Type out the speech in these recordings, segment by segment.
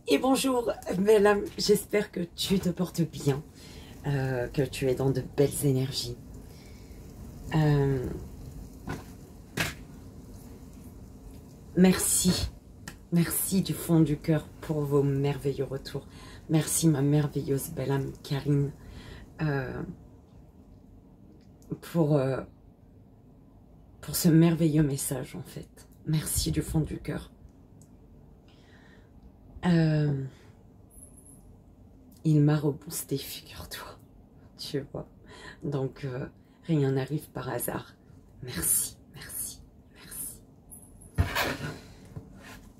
Et bonjour, belle âme, j'espère que tu te portes bien, que tu es dans de belles énergies. Merci, merci du fond du cœur pour vos merveilleux retours. Merci ma merveilleuse belle âme Karine pour ce merveilleux message en fait. Merci du fond du cœur. Il m'a reboosté, figure-toi, tu vois. Donc, rien n'arrive par hasard. Merci, merci, merci.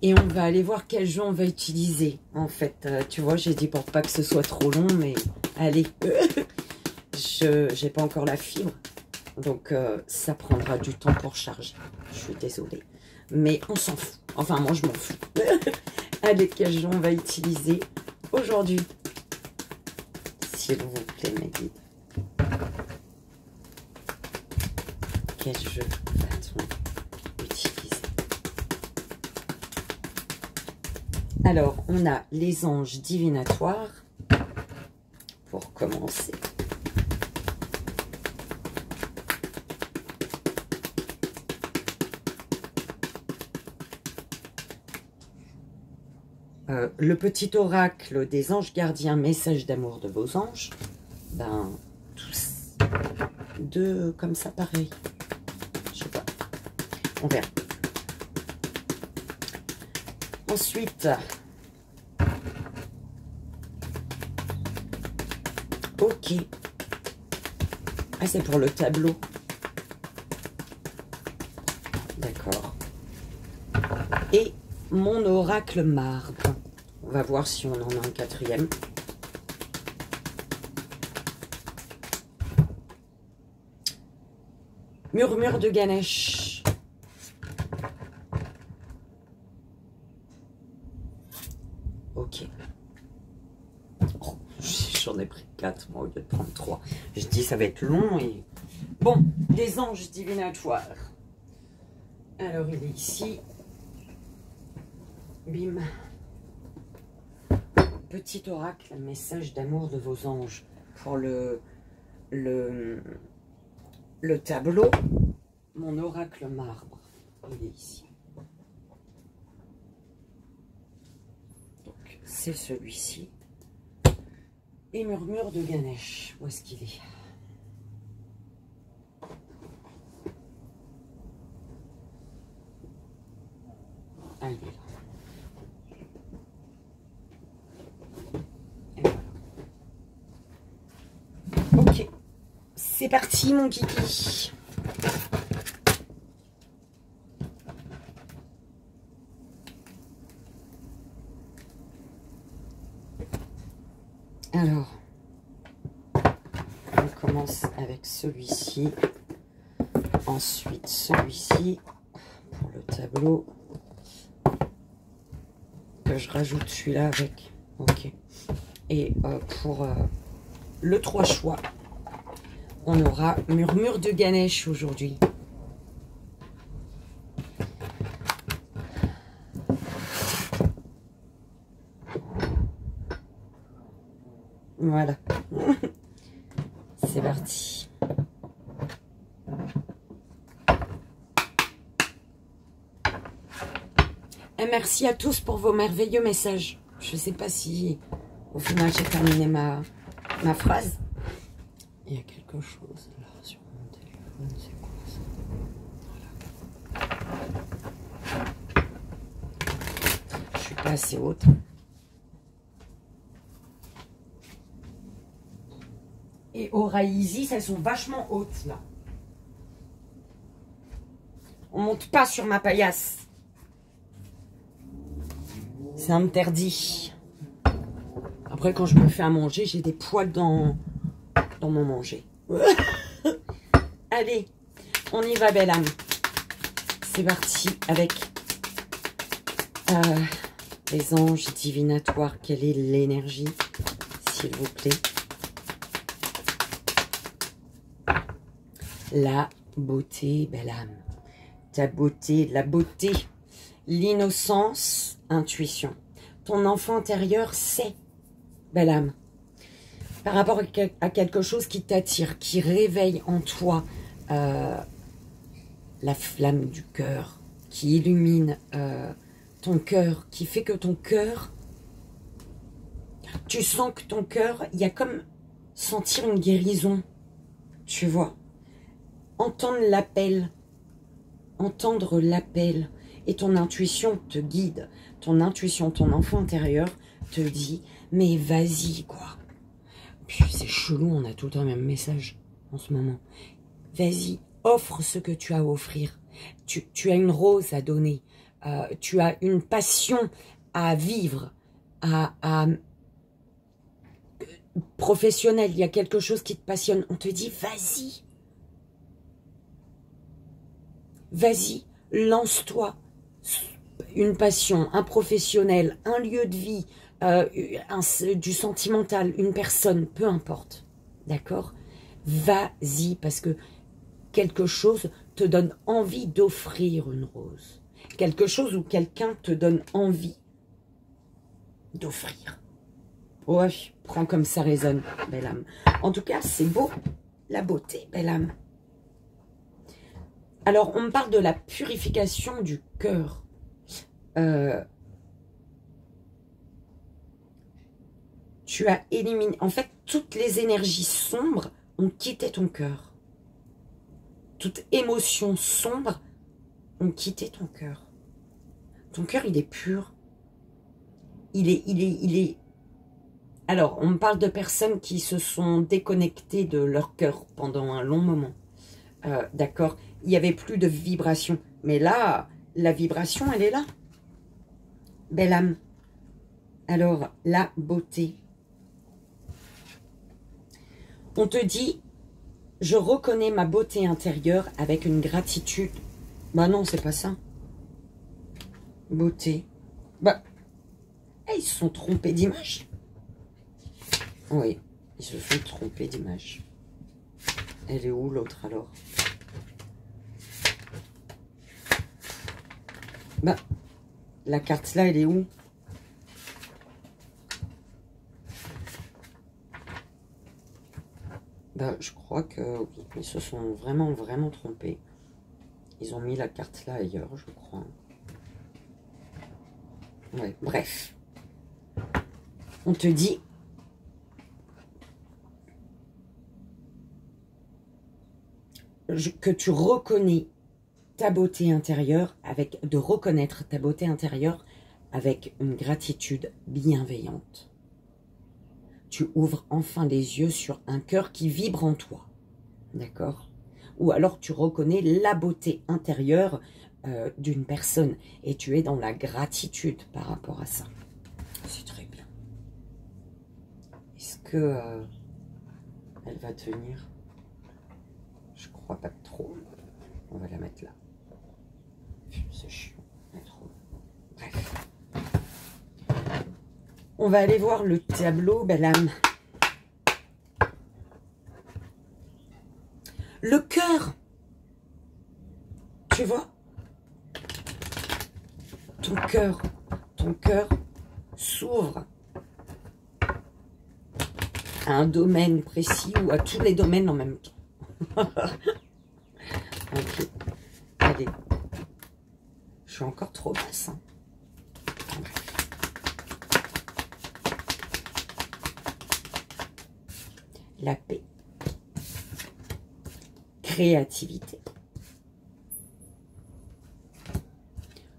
Et on va aller voir quel jeu on va utiliser, en fait. Tu vois, j'ai dit pour pas que ce soit trop long, mais allez. J'ai pas encore la fibre, donc ça prendra du temps pour charger. Je suis désolée. Mais on s'en fout. Enfin, moi, je m'en fous. Allez, quel jeu on va utiliser aujourd'hui? S'il vous plaît, mes guides. Quel jeu va-t-on utiliser? Alors, on a les anges divinatoires pour commencer. Le petit oracle des anges gardiens, message d'amour de vos anges. Ben, tous deux comme ça, pareil. Je sais pas. On verra. Ensuite, ok. Ah, c'est pour le tableau. D'accord. Et mon oracle marbre. On va voir si on en a un quatrième. Murmure de Ganesh. Ok. Oh, j'en ai pris 4 moi au lieu de prendre 3. Je dis ça va être long et... Bon, les anges divinatoires. Alors il est ici. Bim. Petit oracle, message d'amour de vos anges. Pour le tableau, mon oracle marbre, il est ici. Donc, c'est celui-ci. Et murmure de Ganesh, où est-ce qu'il est? Ah, il est là. Ok, c'est parti mon kiki. Alors, on commence avec celui-ci, ensuite celui-ci pour le tableau, que je rajoute celui-là avec, ok, et pour le 3 choix, on aura murmure de Ganesh aujourd'hui. Voilà. C'est parti. Et merci à tous pour vos merveilleux messages. Je ne sais pas si au final j'ai terminé ma phrase. Il y a quelque chose là sur mon téléphone, c'est quoi ça? Voilà. Je suis pas assez haute. Et Aura Isis, elles sont vachement hautes là. On monte pas sur ma paillasse. C'est interdit. Après, quand je me fais à manger, j'ai des poils dans mon manger. Allez, on y va, belle âme. C'est parti avec les anges divinatoires. Quelle est l'énergie, s'il vous plaît? La beauté, belle âme. Ta beauté, la beauté, l'innocence, intuition. ton enfant intérieur sait, belle âme, par rapport à quelque chose qui t'attire, qui réveille en toi la flamme du cœur, qui illumine ton cœur, qui fait que ton cœur, tu sens que ton cœur, il y a comme sentir une guérison, tu vois, entendre l'appel, et ton intuition te guide, ton intuition, ton enfant intérieur te dit, mais vas-y quoi. Puis c'est chelou, on a tout le temps le même message en ce moment. Vas-y, offre ce que tu as à offrir. Tu as une rose à donner. Tu as une passion à vivre, professionnelle. Il y a quelque chose qui te passionne. On te dit, vas-y. Vas-y, lance-toi. Une passion, un professionnel, un lieu de vie, du sentimental, une personne, peu importe, d'accord? Vas-y, parce que quelque chose te donne envie d'offrir une rose. Quelque chose où quelqu'un te donne envie d'offrir. Ouais, prends comme ça résonne, belle âme. En tout cas, c'est beau, la beauté, belle âme. Alors, on me parle de la purification du cœur. Tu as éliminé... En fait, toutes les énergies sombres ont quitté ton cœur. Toute émotion sombre ont quitté ton cœur. Ton cœur, il est pur. Il est... Alors, on me parle de personnes qui se sont déconnectées de leur cœur pendant un long moment. D'accord? Il n'y avait plus de vibration. Mais là, la vibration, elle est là. Belle âme. Alors, la beauté. On te dit, je reconnais ma beauté intérieure avec une gratitude. Bah non, c'est pas ça. Beauté. Bah, ils se sont trompés d'image. Oui, ils se sont trompés d'image. Elle est où l'autre alors? Bah, la carte là, elle est où? Bah, je crois que oui, ils se sont vraiment trompés. Ils ont mis la carte là ailleurs, je crois. Ouais, bref. On te dit que tu reconnais ta beauté intérieure, de reconnaître ta beauté intérieure avec une gratitude bienveillante. Tu ouvres enfin les yeux sur un cœur qui vibre en toi. D'accord? Ou alors tu reconnais la beauté intérieure d'une personne et tu es dans la gratitude par rapport à ça. C'est très bien. Est-ce que elle va tenir? Je crois pas trop. On va la mettre là. C'est chiant. Bref. On va aller voir le tableau, belle âme. Le cœur. Tu vois? Ton cœur s'ouvre à un domaine précis ou à tous les domaines en même temps. Ok. Allez. Je suis encore trop basse. Hein. La paix. Créativité.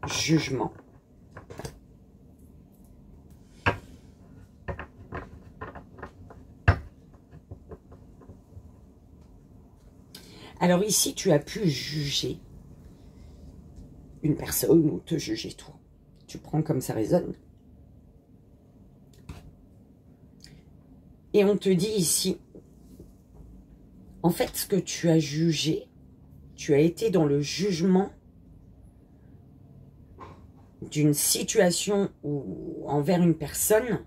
Jugement. Alors ici, tu as pu juger une personne ou te juger toi. Tu prends comme ça résonne. Et on te dit ici, en fait, ce que tu as jugé, tu as été dans le jugement d'une situation ou envers une personne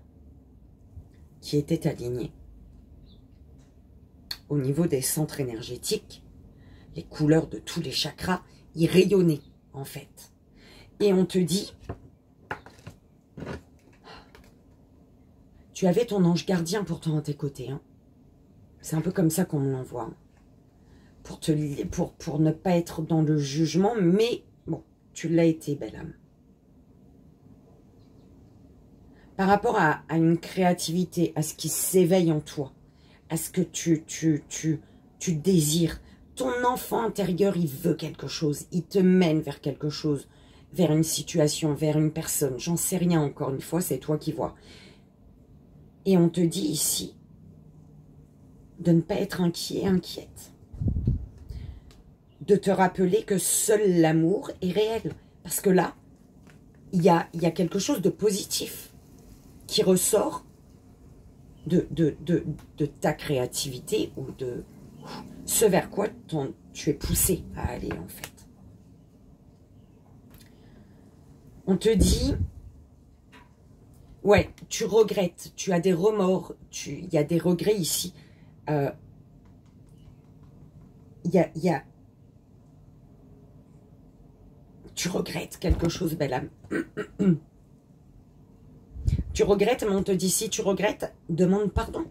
qui était alignée. Au niveau des centres énergétiques, les couleurs de tous les chakras, ils rayonnaient en fait. Et on te dit, Tu avais ton ange gardien pourtant à tes côtés. Hein. C'est un peu comme ça qu'on me l'envoie. Hein. Pour ne pas être dans le jugement, mais bon, tu l'as été, belle âme. Par rapport à une créativité, à ce qui s'éveille en toi, à ce que tu désires, ton enfant intérieur, il veut quelque chose, il te mène vers quelque chose, vers une situation, vers une personne, j'en sais rien encore une fois, c'est toi qui vois. Et on te dit ici de ne pas être inquiet, inquiète. De te rappeler que seul l'amour est réel. Parce que là, il y a quelque chose de positif qui ressort de ta créativité ou de ce vers quoi tu es poussé à aller en fait. On te dit, ouais, tu regrettes, tu as des remords, il y a des regrets ici. Tu regrettes quelque chose, belle âme. Tu regrettes, mais on te dit, si tu regrettes, demande pardon.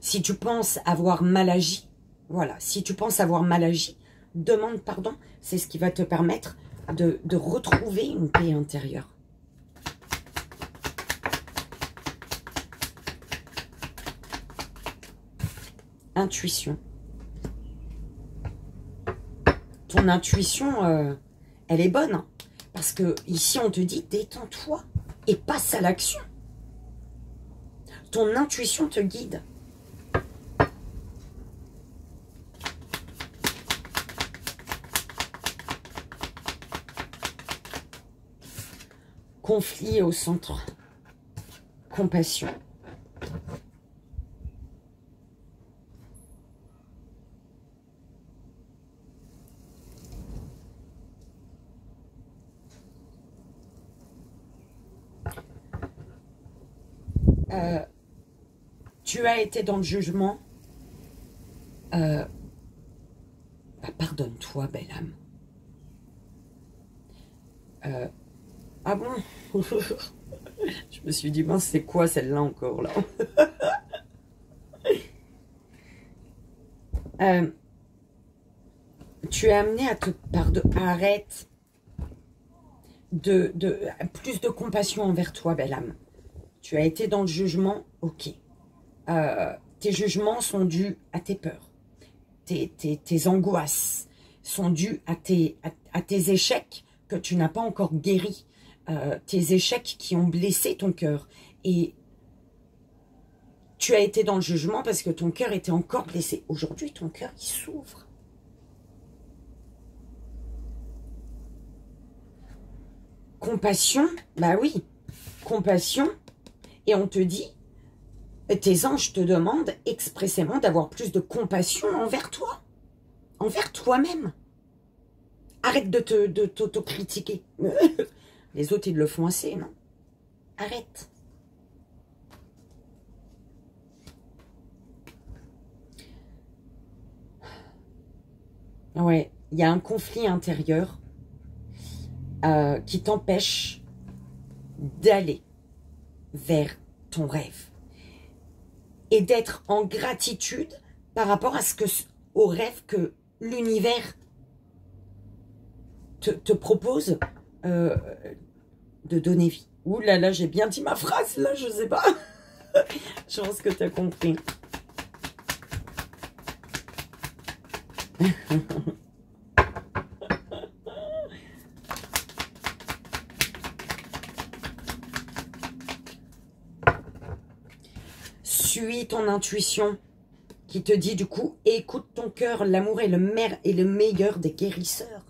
Si tu penses avoir mal agi, voilà, si tu penses avoir mal agi, demande pardon. C'est ce qui va te permettre de retrouver une paix intérieure. Intuition. Ton intuition, elle est bonne. Hein, parce que ici, on te dit, détends-toi et passe à l'action. Ton intuition te guide. Conflit au centre. Compassion. Tu as été dans le jugement. Bah, pardonne-toi, belle âme. Ah bon? Je me suis dit, mince, c'est quoi celle-là encore, là? Tu es amené à te pardonner. Arrête. Plus de compassion envers toi, belle âme. Tu as été dans le jugement, ok. Tes jugements sont dus à tes peurs. Tes angoisses sont dues à tes échecs que tu n'as pas encore guéris. Tes échecs qui ont blessé ton cœur. Et tu as été dans le jugement parce que ton cœur était encore blessé. Aujourd'hui, ton cœur, il s'ouvre. Compassion, bah oui, compassion. Et on te dit, tes anges te demandent expressément d'avoir plus de compassion envers toi. Envers toi-même. Arrête de t'auto-critiquer. Les autres, ils le font assez, non? Arrête. Ouais, il y a un conflit intérieur qui t'empêche d'aller vers ton rêve. Et d'être en gratitude par rapport au rêve que l'univers te propose de donner vie. Ouh là là, j'ai bien dit ma phrase, là, je sais pas. Je pense que tu as compris. Suis ton intuition qui te dit du coup, écoute ton cœur, l'amour est le meilleur des guérisseurs.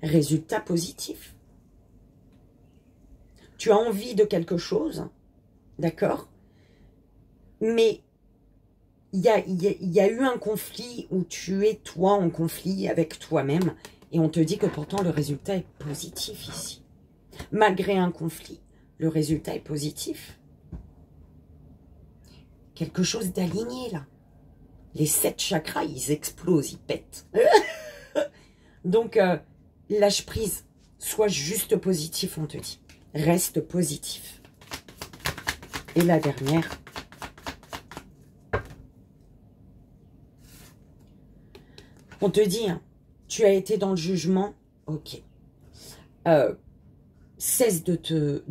Résultat positif. Tu as envie de quelque chose, d'accord? Mais il y a eu un conflit où tu es toi en conflit avec toi-même et on te dit que pourtant le résultat est positif ici. Malgré un conflit, le résultat est positif. Quelque chose d'aligné là. Les 7 chakras, ils explosent, ils pètent. Donc, lâche prise. Sois juste positif, on te dit. Reste positif. Et la dernière. On te dit, hein, tu as été dans le jugement, ok. Cesse peut-être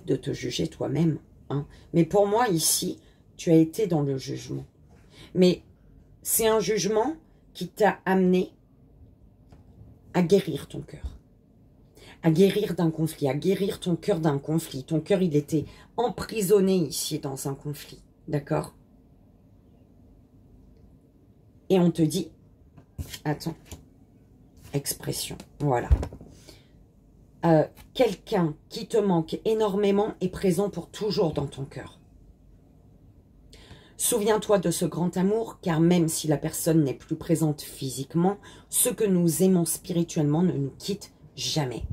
de te juger toi-même. Hein. Mais pour moi, ici, tu as été dans le jugement. Mais c'est un jugement qui t'a amené à guérir ton cœur. À guérir d'un conflit, à guérir ton cœur d'un conflit. Ton cœur, il était emprisonné ici dans un conflit. D'accord? Et on te dit, attends, expression, voilà. Quelqu'un qui te manque énormément est présent pour toujours dans ton cœur. Souviens-toi de ce grand amour, car même si la personne n'est plus présente physiquement, ce que nous aimons spirituellement ne nous quitte jamais.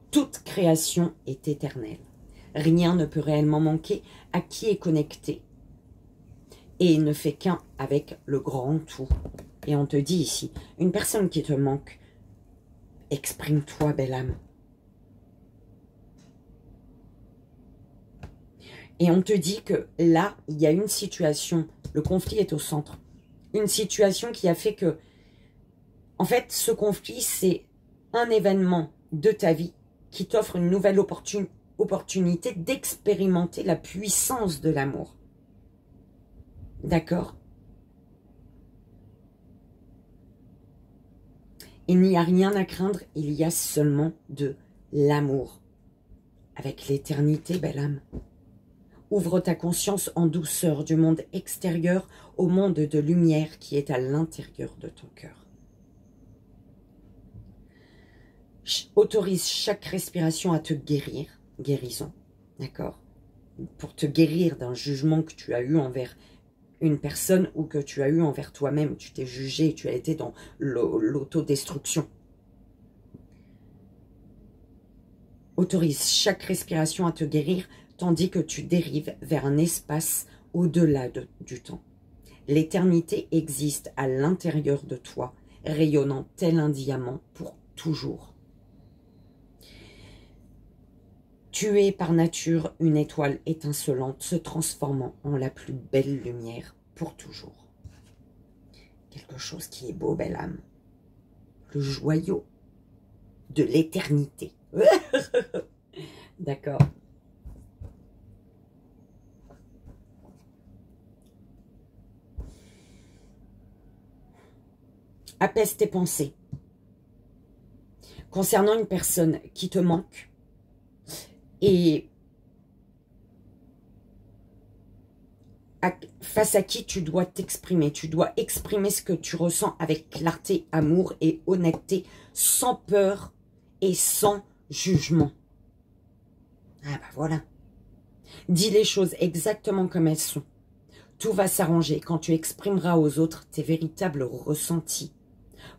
Toute création est éternelle. Rien ne peut réellement manquer à qui est connecté. Et ne fait qu'un avec le grand tout. Et on te dit ici, une personne qui te manque, exprime-toi, belle âme. Et on te dit que là, il y a une situation, le conflit est au centre. Une situation qui a fait que, en fait, ce conflit, c'est un événement de ta vie qui t'offre une nouvelle opportunité d'expérimenter la puissance de l'amour. D'accord? Il n'y a rien à craindre, il y a seulement de l'amour. Avec l'éternité, belle âme. Ouvre ta conscience en douceur du monde extérieur au monde de lumière qui est à l'intérieur de ton cœur. Autorise chaque respiration à te guérir, guérison, d'accord? Pour te guérir d'un jugement que tu as eu envers une personne ou que tu as eu envers toi-même. Tu t'es jugé, tu as été dans l'autodestruction. Autorise chaque respiration à te guérir, tandis que tu dérives vers un espace au-delà du temps. L'éternité existe à l'intérieur de toi, rayonnant tel un diamant pour toujours. Tu es par nature une étoile étincelante, se transformant en la plus belle lumière pour toujours. Quelque chose qui est beau, belle âme. Le joyau de l'éternité. D'accord. Apaise tes pensées. Concernant une personne qui te manque et face à qui tu dois t'exprimer. Tu dois exprimer ce que tu ressens avec clarté, amour et honnêteté, sans peur et sans jugement. Ah bah voilà. Dis les choses exactement comme elles sont. Tout va s'arranger quand tu exprimeras aux autres tes véritables ressentis.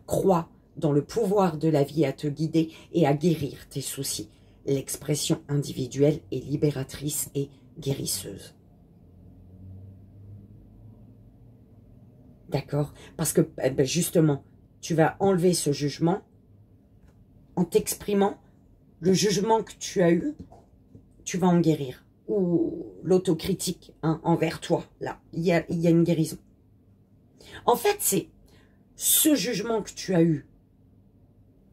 Crois dans le pouvoir de la vie à te guider et à guérir tes soucis. L'expression individuelle est libératrice et guérisseuse. D'accord? Parce que justement, tu vas enlever ce jugement en t'exprimant. Le jugement que tu as eu, tu vas en guérir. Ou l'autocritique envers toi. Là, il y a une guérison. En fait, c'est ce jugement que tu as eu.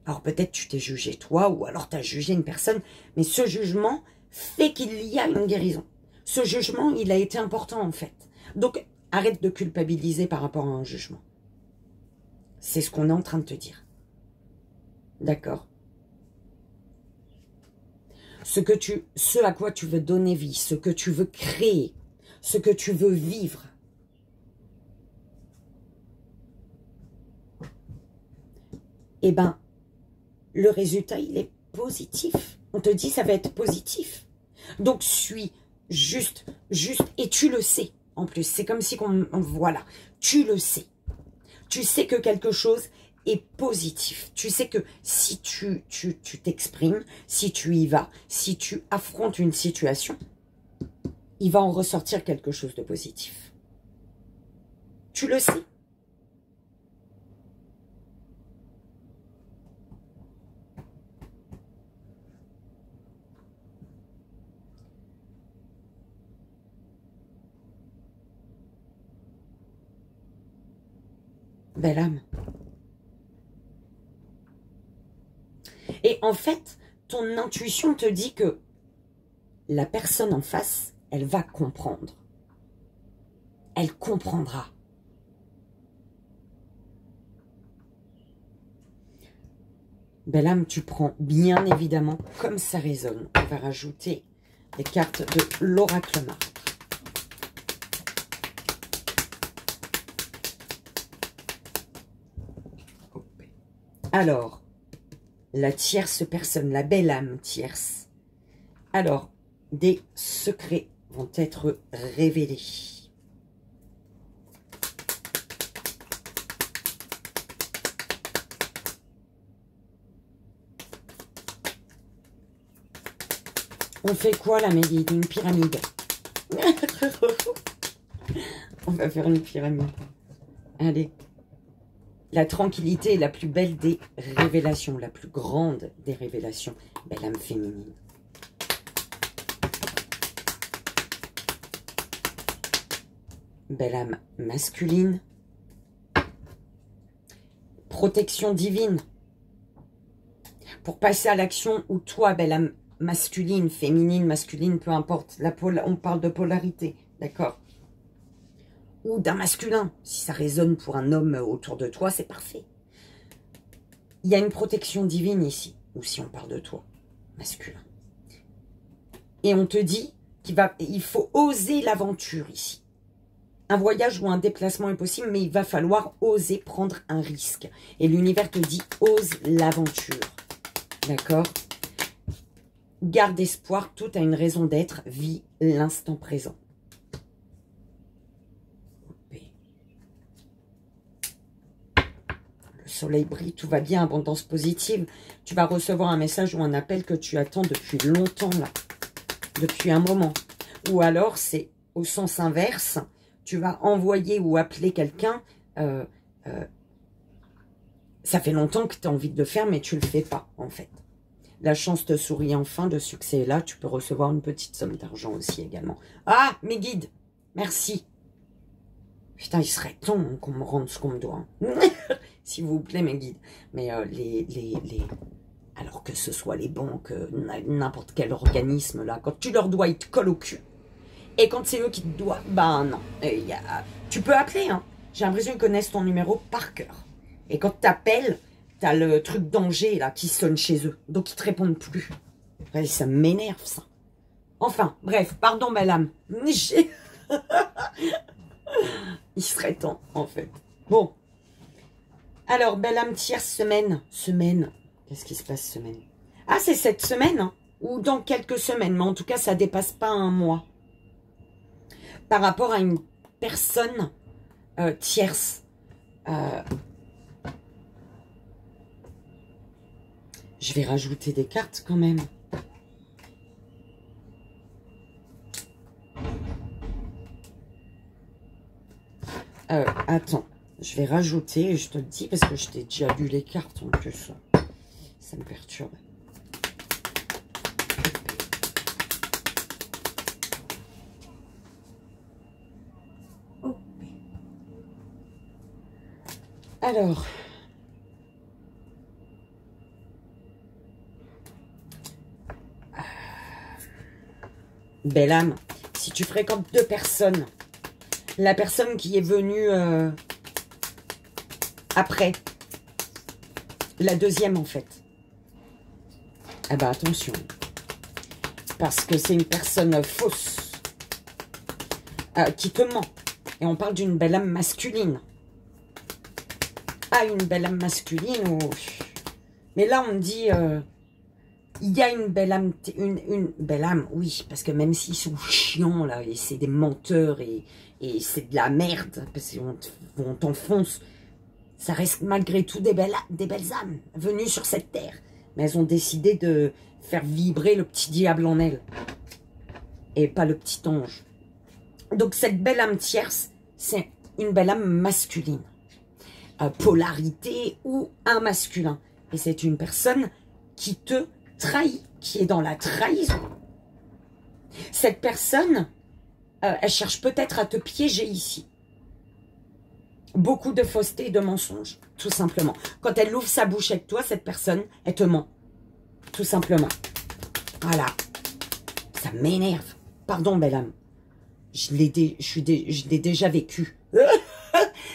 Alors peut-être tu t'es jugé toi ou alors tu as jugé une personne. Mais ce jugement fait qu'il y a une guérison. Ce jugement, il a été important en fait. Donc, arrête de culpabiliser par rapport à un jugement. C'est ce qu'on est en train de te dire. D'accord? Ce à quoi tu veux donner vie, ce que tu veux créer, ce que tu veux vivre. Eh bien, le résultat, il est positif. On te dit, ça va être positif. Donc, suis juste, et tu le sais. En plus, c'est comme si voilà, tu le sais. Tu sais que quelque chose est positif. Tu sais que si tu t'exprimes, si tu y vas, si tu affrontes une situation, il va en ressortir quelque chose de positif. Tu le sais. belle âme. Et en fait, ton intuition te dit que la personne en face, elle va comprendre. Elle comprendra. Belle âme, tu prends bien évidemment comme ça résonne. On va rajouter les cartes de l'oracle marbre. Alors, la tierce personne, la belle âme tierce. Alors, des secrets vont être révélés. On fait quoi là, Mehdi? Une pyramide. On va faire une pyramide. Allez. La tranquillité est la plus belle des révélations, la plus grande des révélations. Belle âme féminine. Belle âme masculine. Protection divine. Pour passer à l'action où toi, belle âme masculine, féminine, masculine, peu importe. On parle de polarité, d'accord? Ou d'un masculin. Si ça résonne pour un homme autour de toi, c'est parfait. Il y a une protection divine ici. Ou si on parle de toi, masculin. Et on te dit qu'il faut oser l'aventure ici. Un voyage ou un déplacement est possible, mais il va falloir oser prendre un risque. Et l'univers te dit, ose l'aventure. D'accord? Garde espoir, tout a une raison d'être, vis l'instant présent. Le soleil brille, tout va bien, abondance positive. Tu vas recevoir un message ou un appel que tu attends depuis longtemps, là. Depuis un moment. Ou alors, c'est au sens inverse, tu vas envoyer ou appeler quelqu'un, ça fait longtemps que tu as envie de le faire, mais tu ne le fais pas, en fait. La chance te sourit enfin, le succès est là. Tu peux recevoir une petite somme d'argent aussi également. Ah, mes guides, merci. Putain, il serait temps qu'on me rende ce qu'on me doit. S'il vous plaît, mes guides. Mais alors que ce soit les banques, n'importe quel organisme, là, quand tu leur dois, ils te collent au cul. Et quand c'est eux qui te doivent, ben non. Tu peux appeler, hein. J'ai l'impression qu'ils connaissent ton numéro par cœur. Et quand tu appelles, t'as le truc danger, là, qui sonne chez eux. Donc, ils te répondent plus. Ouais, ça m'énerve, ça. Enfin, bref, pardon, belle âme. Il serait temps, en fait. Bon. Alors, belle âme tierce, semaine. Semaine. Qu'est-ce qui se passe, semaine? Ah, c'est cette semaine, hein, ou dans quelques semaines. Mais en tout cas, ça dépasse pas un mois. Par rapport à une personne tierce. Je vais rajouter des cartes quand même. Attends, je vais rajouter, je te le dis parce que je t'ai déjà lu les cartes en plus. Ça me perturbe. Oh. Alors... Belle âme, si tu fréquentes deux personnes, la personne qui est venue après, la deuxième en fait, ah bah attention, parce que c'est une personne fausse qui te ment. Et on parle d'une belle âme masculine. Ah, une belle âme masculine, oh. Mais là on me dit... il y a une belle âme, une belle âme, oui, parce que même s'ils sont chiants, là, et c'est des menteurs, et c'est de la merde, parce qu'on t'enfonce, ça reste malgré tout des belles âmes venues sur cette terre. Mais elles ont décidé de faire vibrer le petit diable en elles, et pas le petit ange. Donc cette belle âme tierce, c'est une belle âme masculine. Polarité ou un masculin. Et c'est une personne qui te trahit, qui est dans la trahison. Cette personne, elle cherche peut-être à te piéger ici. Beaucoup de fausseté et de mensonges, tout simplement. Quand elle ouvre sa bouche avec toi, cette personne, elle te ment. Tout simplement. Voilà. Ça m'énerve. Pardon, belle âme. Je l'ai déjà vécu.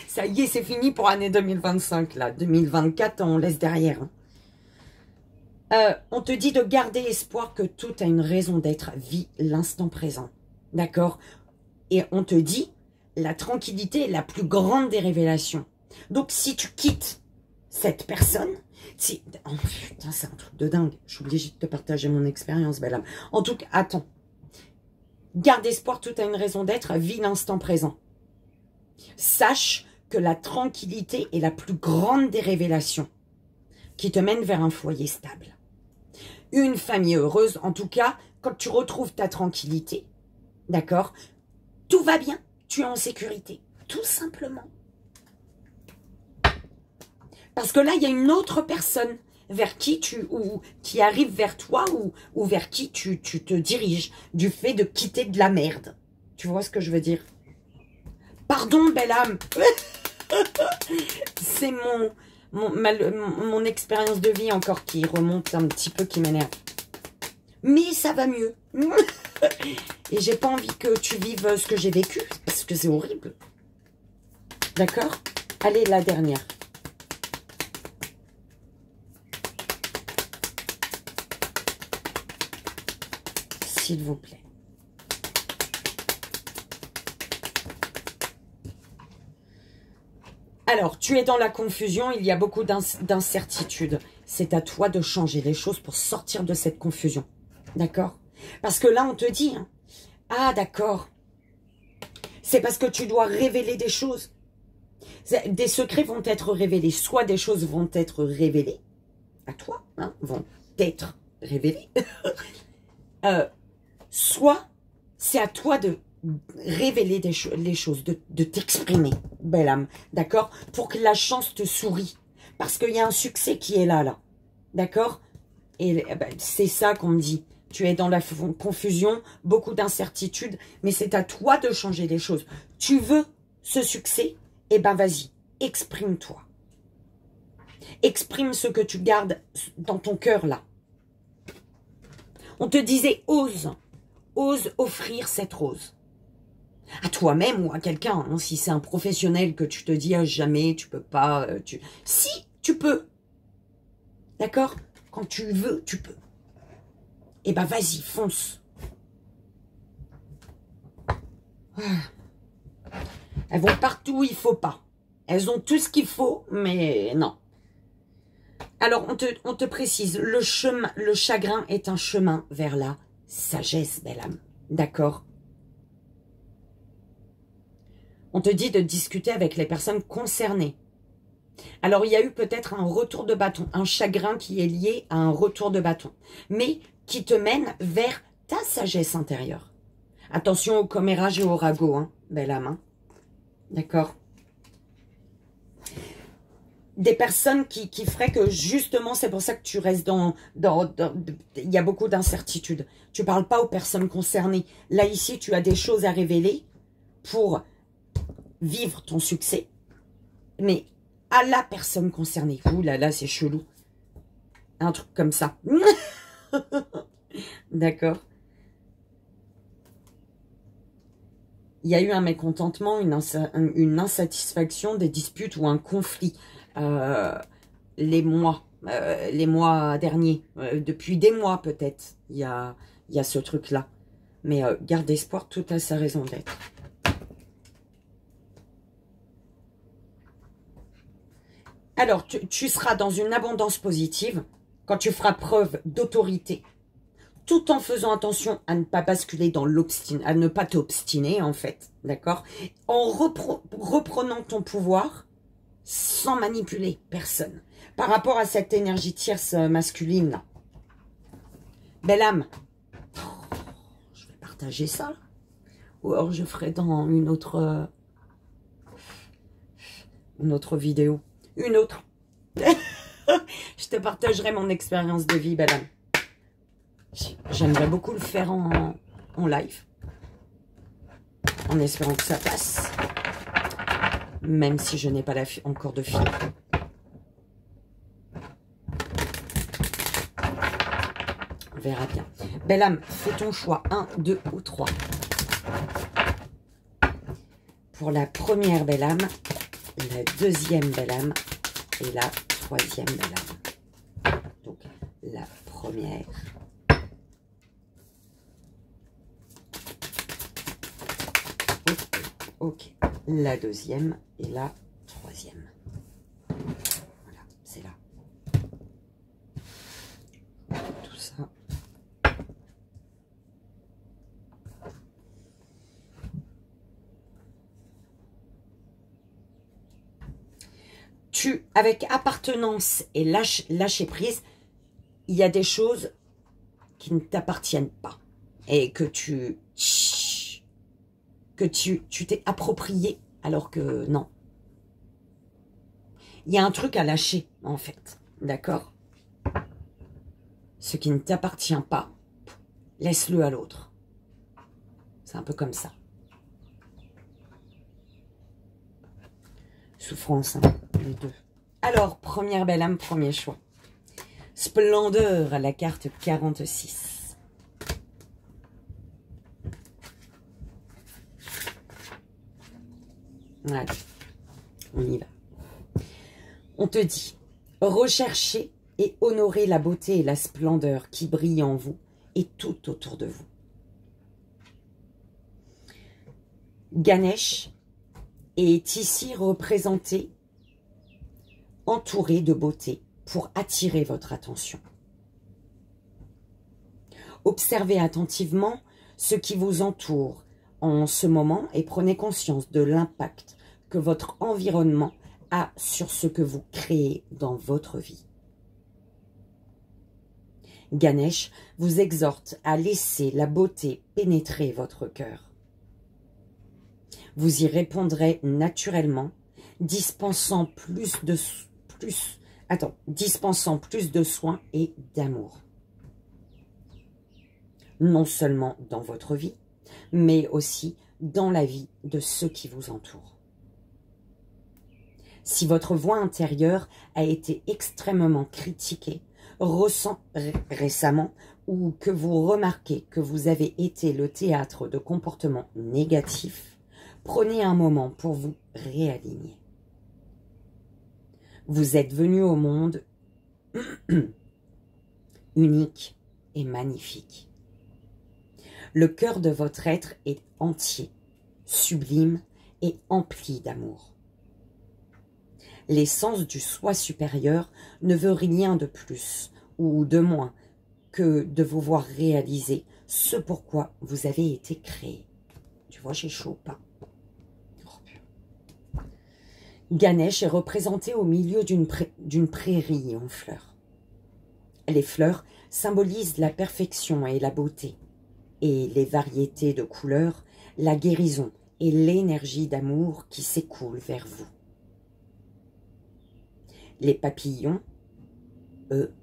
Ça y est, c'est fini pour l'année 2025, là. 2024, on laisse derrière. Hein. On te dit de garder espoir que tout a une raison d'être. Vis l'instant présent. D'accord? Et on te dit, la tranquillité est la plus grande des révélations. Donc, si tu quittes cette personne, si... Oh putain, c'est un truc de dingue. Je suis obligée de te partager mon expérience, belle âme. En tout cas, attends. Garde espoir, tout a une raison d'être. Vis l'instant présent. Sache que la tranquillité est la plus grande des révélations qui te mène vers un foyer stable. Une famille heureuse, en tout cas, quand tu retrouves ta tranquillité, d'accord, tout va bien, tu es en sécurité, tout simplement. Parce que là, il y a une autre personne vers qui qui arrive vers toi ou vers qui tu te diriges du fait de quitter de la merde. Tu vois ce que je veux dire? Pardon, belle âme. C'est mon expérience de vie encore qui remonte un petit peu, qui m'énerve. Mais ça va mieux. Et j'ai pas envie que tu vives ce que j'ai vécu, parce que c'est horrible. D'accord? Allez, la dernière. S'il vous plaît. Alors, tu es dans la confusion, il y a beaucoup d'incertitudes. C'est à toi de changer les choses pour sortir de cette confusion. D'accord? Parce que là, on te dit, hein, ah d'accord, c'est parce que tu dois révéler des choses. Des secrets vont être révélés, soit des choses vont être révélées à toi, hein, vont être révélées, soit c'est à toi de révéler les choses, de t'exprimer, belle âme, d'accord? Pour que la chance te sourie. Parce qu'il y a un succès qui est là. D'accord? Et ben, c'est ça qu'on me dit. Tu es dans la confusion, beaucoup d'incertitudes, mais c'est à toi de changer les choses. Tu veux ce succès? Eh ben vas-y, exprime-toi. Exprime ce que tu gardes dans ton cœur là. On te disait, ose offrir cette rose. À toi-même ou à quelqu'un, hein, si c'est un professionnel que tu te dis ah, jamais, tu peux pas, si, tu peux. D'accord? Quand tu veux, tu peux. Eh ben vas-y, fonce. Elles vont partout où il faut pas. Elles ont tout ce qu'il faut, mais non. Alors, on te précise, le chagrin est un chemin vers la sagesse, belle âme. D'accord? On te dit de discuter avec les personnes concernées. Alors, il y a eu peut-être un retour de bâton, un chagrin qui est lié à un retour de bâton, mais qui te mène vers ta sagesse intérieure. Attention au commérage et au ragot, hein, belle âme. Hein. D'accord? Des personnes qui feraient que, justement, c'est pour ça que tu restes il y a beaucoup d'incertitudes. Tu parles pas aux personnes concernées. Là, ici, tu as des choses à révéler pour vivre ton succès, mais à la personne concernée. Ouh là là, c'est chelou. Un truc comme ça. D'accord. Il y a eu un mécontentement, une insatisfaction, des disputes ou un conflit les mois derniers. Depuis des mois peut-être, il y a ce truc-là. Mais garde espoir, tout a sa raison d'être. Alors, tu seras dans une abondance positive quand tu feras preuve d'autorité, tout en faisant attention à ne pas basculer dans l'obstiné, à ne pas t'obstiner, en fait, d'accord? En reprenant ton pouvoir sans manipuler personne. Par rapport à cette énergie tierce masculine, là. Belle âme. Oh, je vais partager ça. Ou alors je ferai dans une autre vidéo. Une autre. Je te partagerai mon expérience de vie, belle âme. J'aimerais beaucoup le faire en live. En espérant que ça passe. même si je n'ai pas encore de fil. On verra bien. Belle âme, fais ton choix. 1, 2 ou 3. Pour la première belle âme, la deuxième belle âme et la troisième belle âme. Donc, la première. Ok. La deuxième et la troisième. Voilà, c'est là. Tout ça. Avec appartenance et lâcher prise, il y a des choses qui ne t'appartiennent pas et que tu t'es approprié alors que non. Il y a un truc à lâcher en fait, d'accord? Ce qui ne t'appartient pas, laisse-le à l'autre. C'est un peu comme ça. Souffrance, hein, les deux. Alors, première belle âme, premier choix. Splendeur à la carte 46. Allez, on y va. On te dit, recherchez et honorez la beauté et la splendeur qui brillent en vous et tout autour de vous. Ganesh est ici représenté, entouré de beauté pour attirer votre attention. Observez attentivement ce qui vous entoure en ce moment et prenez conscience de l'impact que votre environnement a sur ce que vous créez dans votre vie. Ganesh vous exhorte à laisser la beauté pénétrer votre cœur. Vous y répondrez naturellement, dispensant plus de soins et d'amour. Non seulement dans votre vie, mais aussi dans la vie de ceux qui vous entourent. Si votre voix intérieure a été extrêmement critiquée, récemment, ou que vous remarquez que vous avez été le théâtre de comportements négatifs, prenez un moment pour vous réaligner. Vous êtes venu au monde unique et magnifique. Le cœur de votre être est entier, sublime et empli d'amour. L'essence du soi supérieur ne veut rien de plus ou de moins que de vous voir réaliser ce pourquoi vous avez été créé. Tu vois, j'ai chaud pas. Ganesh est représenté au milieu d'une prairie en fleurs. Les fleurs symbolisent la perfection et la beauté, et les variétés de couleurs, la guérison et l'énergie d'amour qui s'écoule vers vous. Les papillons, eux,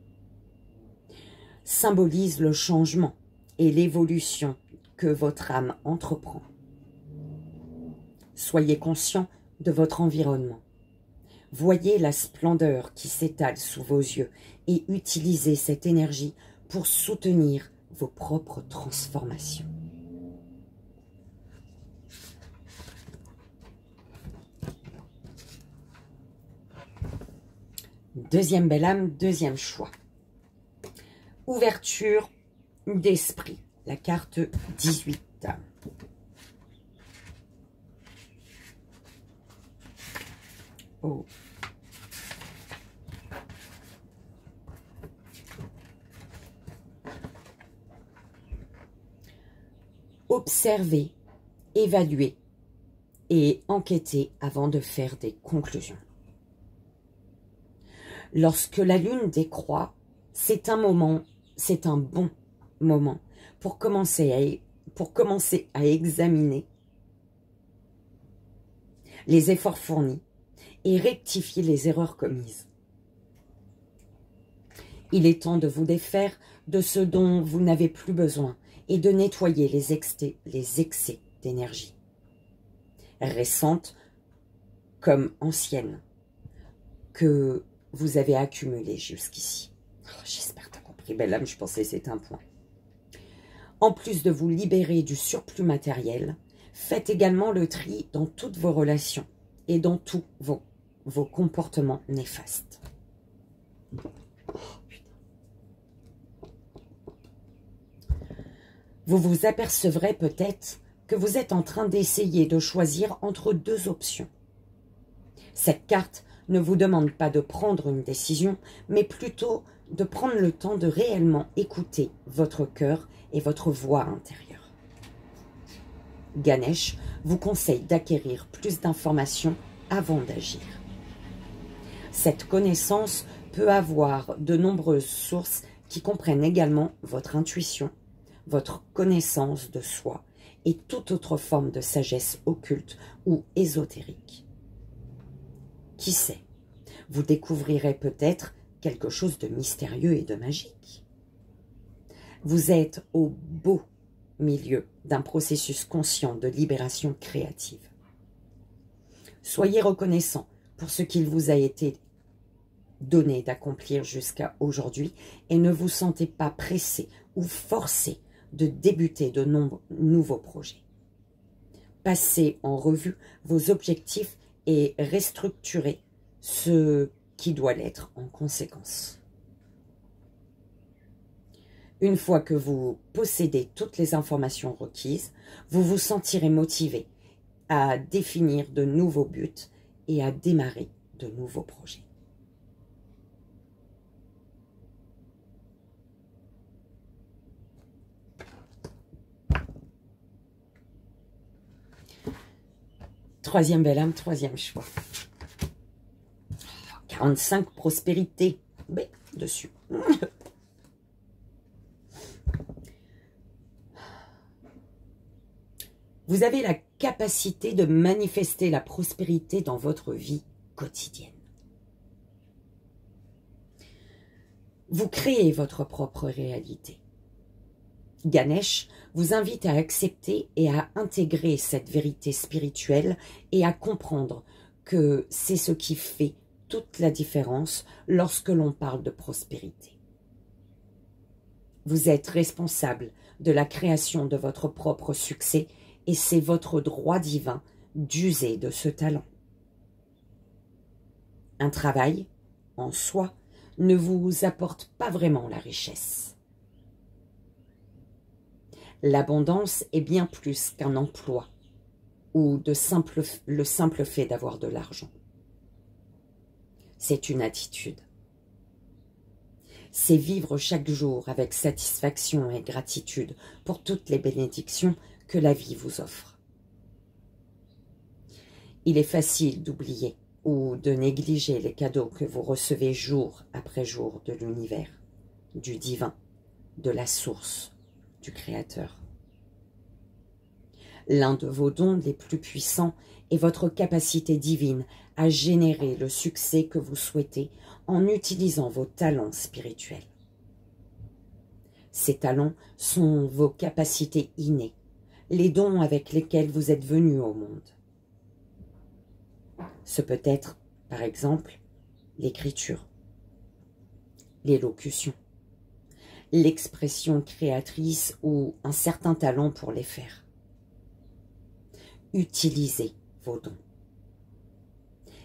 symbolisent le changement et l'évolution que votre âme entreprend. Soyez conscient de votre environnement. Voyez la splendeur qui s'étale sous vos yeux et utilisez cette énergie pour soutenir vos propres transformations. Deuxième belle âme, deuxième choix. Ouverture d'esprit, la carte 18. Oh. Observez, évaluez et enquêtez avant de faire des conclusions. Lorsque la lune décroît, c'est un bon moment pour commencer à examiner les efforts fournis et rectifier les erreurs commises. Il est temps de vous défaire de ce dont vous n'avez plus besoin et de nettoyer les excès d'énergie récente comme anciennes que vous avez accumulées jusqu'ici. Oh, j'espère que tu as compris, belle âme, je pensais que c'était un point. En plus de vous libérer du surplus matériel, faites également le tri dans toutes vos relations et dans tous vos comportements néfastes. Oh, putain. Vous vous apercevrez peut-être que vous êtes en train d'essayer de choisir entre deux options. Cette carte ne vous demande pas de prendre une décision, mais plutôt de prendre le temps de réellement écouter votre cœur et votre voix intérieure. Ganesh vous conseille d'acquérir plus d'informations avant d'agir. Cette connaissance peut avoir de nombreuses sources qui comprennent également votre intuition, votre connaissance de soi et toute autre forme de sagesse occulte ou ésotérique. Qui sait, vous découvrirez peut-être quelque chose de mystérieux et de magique. Vous êtes au beau milieu d'un processus conscient de libération créative. Soyez reconnaissant pour ce qu'il vous a été donné d'accomplir jusqu'à aujourd'hui et ne vous sentez pas pressé ou forcé de débuter de nouveaux projets. Passez en revue vos objectifs et restructurez ce qui doit l'être en conséquence. Une fois que vous possédez toutes les informations requises, vous vous sentirez motivé à définir de nouveaux buts et à démarrer de nouveaux projets. Troisième belle âme, troisième choix. 45, prospérité. B, dessus. Vous avez la capacité de manifester la prospérité dans votre vie quotidienne. Vous créez votre propre réalité. Ganesh vous invite à accepter et à intégrer cette vérité spirituelle et à comprendre que c'est ce qui fait toute la différence lorsque l'on parle de prospérité. Vous êtes responsable de la création de votre propre succès et c'est votre droit divin d'user de ce talent. Un travail, en soi, ne vous apporte pas vraiment la richesse. L'abondance est bien plus qu'un emploi ou le simple fait d'avoir de l'argent. C'est une attitude. C'est vivre chaque jour avec satisfaction et gratitude pour toutes les bénédictions que la vie vous offre. Il est facile d'oublier ou de négliger les cadeaux que vous recevez jour après jour de l'univers, du divin, de la source, du Créateur. L'un de vos dons les plus puissants est votre capacité divine à générer le succès que vous souhaitez en utilisant vos talents spirituels. Ces talents sont vos capacités innées, les dons avec lesquels vous êtes venu au monde. Ce peut être, par exemple, l'écriture, l'élocution, l'expression créatrice ou un certain talent pour les faire. Utilisez vos dons.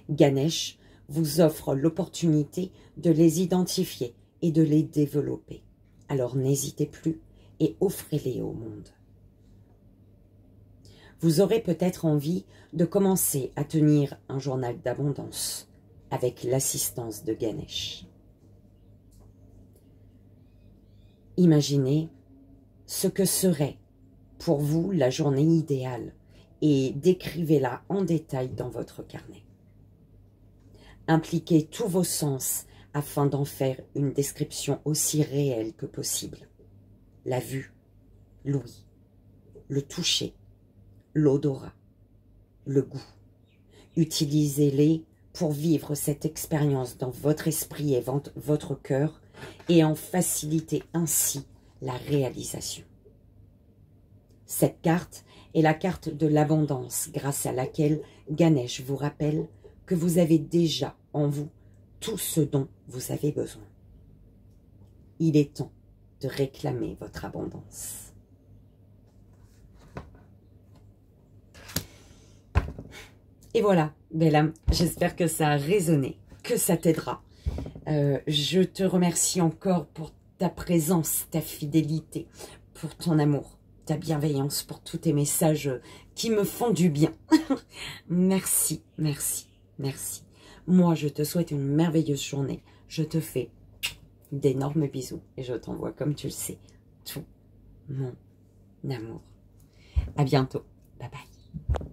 Ganesh vous offre l'opportunité de les identifier et de les développer. Alors n'hésitez plus et offrez-les au monde. Vous aurez peut-être envie de commencer à tenir un journal d'abondance avec l'assistance de Ganesh. Imaginez ce que serait pour vous la journée idéale et décrivez-la en détail dans votre carnet. Impliquez tous vos sens afin d'en faire une description aussi réelle que possible. La vue, l'ouïe, le toucher, l'odorat, le goût. Utilisez-les pour vivre cette expérience dans votre esprit et votre cœur et en faciliter ainsi la réalisation. Cette carte est la carte de l'abondance grâce à laquelle Ganesh vous rappelle que vous avez déjà en vous tout ce dont vous avez besoin. Il est temps de réclamer votre abondance. Et voilà, belle âme, j'espère que ça a résonné, que ça t'aidera. Je te remercie encore pour ta présence, ta fidélité, pour ton amour, ta bienveillance, pour tous tes messages qui me font du bien. Merci, merci, merci. Moi, je te souhaite une merveilleuse journée. Je te fais d'énormes bisous et je t'envoie, comme tu le sais, tout mon amour. À bientôt. Bye bye.